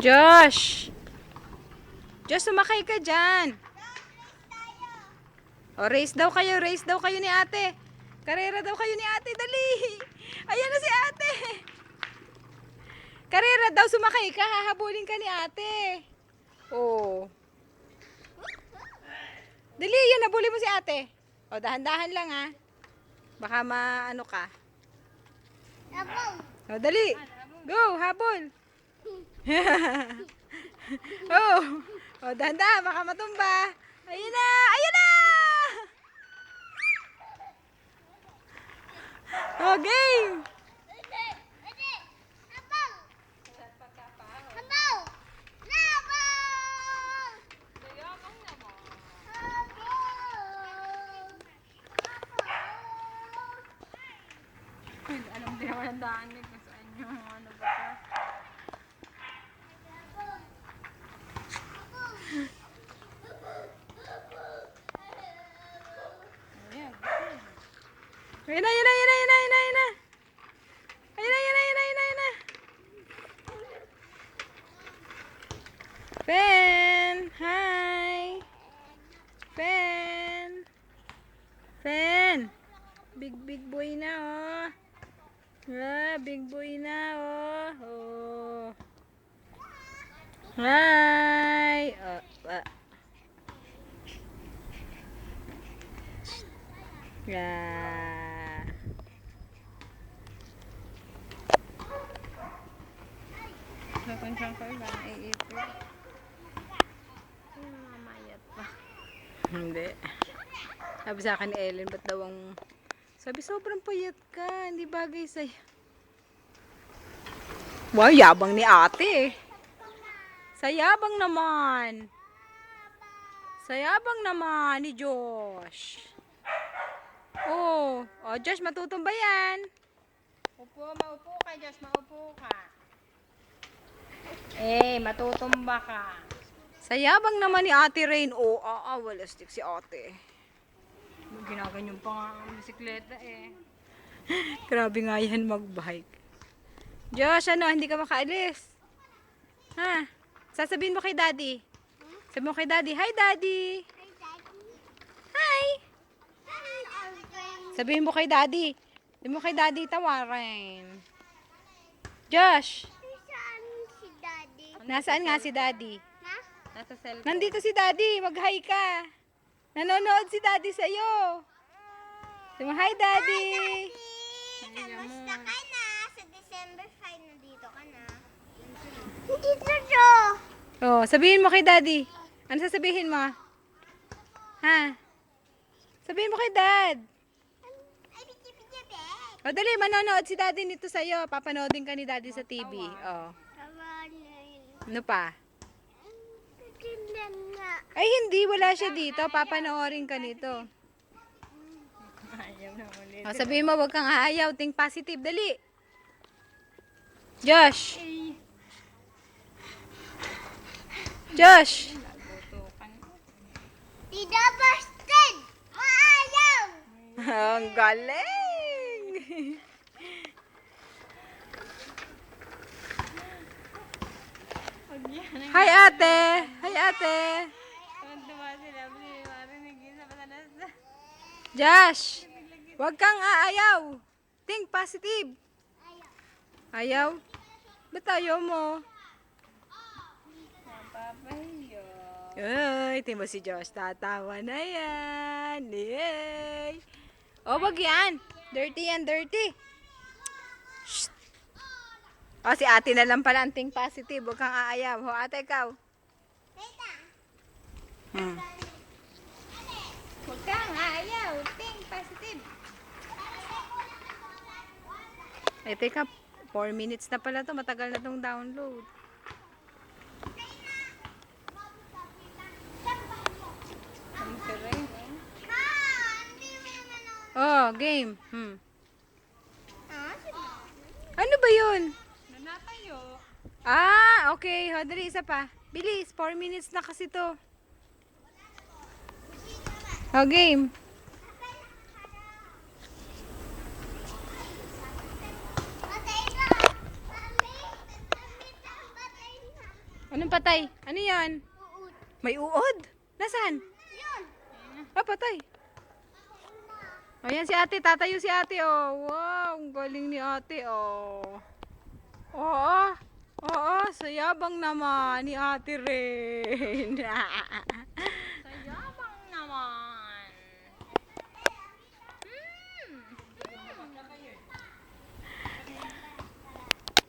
Josh! Josh, sumakay ka dyan. O, race daw kayo ni ate. Karera daw kayo ni ate, dali. Ayan na si ate. Karera daw, sumakay ka, hahabulin ka ni ate. Oh. Dali, yan, habulin mo si ate. O, dahan-dahan lang ha. Baka maano ka. O, dali. Go, habol. Oh. O, dahan-dahan, baka matumba. Ayun na, ayun na! O, game! Alam din naman ang daan eh, kung saan yung ano ba ito. Ayan. Ayun na, ayun na, ayun na, ayun na, ayun na, ayun na. Ayun na, ayun na, ayun na, ayun na, ayun na. Fen! Hi! Fen! Fen! Big boy na oh. Ah, big boy na oh. Oh. Hi! Yeah. Nakunsang ko ba? Iipit. Mamayat pa. Hindi. Sabi sa akin ni Ellen, ba't daw ang... Sabi, sobrang payat ka. Hindi bagay sa'yo. Wow, yabang ni ate. Sayabang naman. Sayabang naman ni Josh. Oh, Josh, matutumba yan. Maupo ka, Josh, maupo ka. Matutumba ka. Sayabang naman ni Ate Rain. Oh, wala stick si ate. Ginaganyan pa nga ang bisikleta eh. Grabe nga yan magbike. Josh, hindi ka makaalis? Ha? Sasabihin mo kay Daddy. Sabihin mo kay Daddy, hi Daddy. Hi. Sabihin mo kay Daddy. Sabihin mo kay Daddy tawarin. Josh. Nasaan nga si Daddy? Nasa cellphone. Nandito si Daddy. Mag-hi ka. Nanonood si Daddy sa'yo. Sabi mo, hi Daddy. Kamusta ka na? Sa December 5, nandito ka na. Nandito siya. Oh, sabihin mo kay Daddy. Ano sasabihin mo? Ha? Sabihin mo kay Dad. Ay, bibi. O, dali, manonood si Daddy nito sa'yo. Papanoodin ka ni Daddy sa TV. Oh. Ano pa? Ay, hindi. Wala siya dito. Papanoorin ka nito. Ayaw na ulit. O, sabihin mo, huwag kang aayaw. Think positive. Dali. Josh. Josh. Tida Boston! Maayaw! Ang galing. Hi, ate. Hi, ate. Josh, huwag kang aayaw. Think positive. Ayaw? Ba't ayaw mo? Ay, tingnan mo si Josh. Tatawa na yan. Yay. O, wag yan. Dirty yan, dirty. Shh. O, si ate na lang pala ang think positive. Huwag kang aayaw. Ho, ate, ikaw. Huwag kang aayaw. Think positive. Ay, teka. 4 minutes na pala to. Matagal na tong download. Oh, game. Ano ba yun? Nanatayo. Ah, okay. O, dali, isa pa. Bilis, 4 minutes na kasi to. O, game. patay? Ano yan? Uut. May uod? Nasaan? Yun. Ah, patay. O yan si ate, tatayo si ate, oh. Wow, ang galing ni ate, oh. Oo, oo, sayabang naman ni ate rin.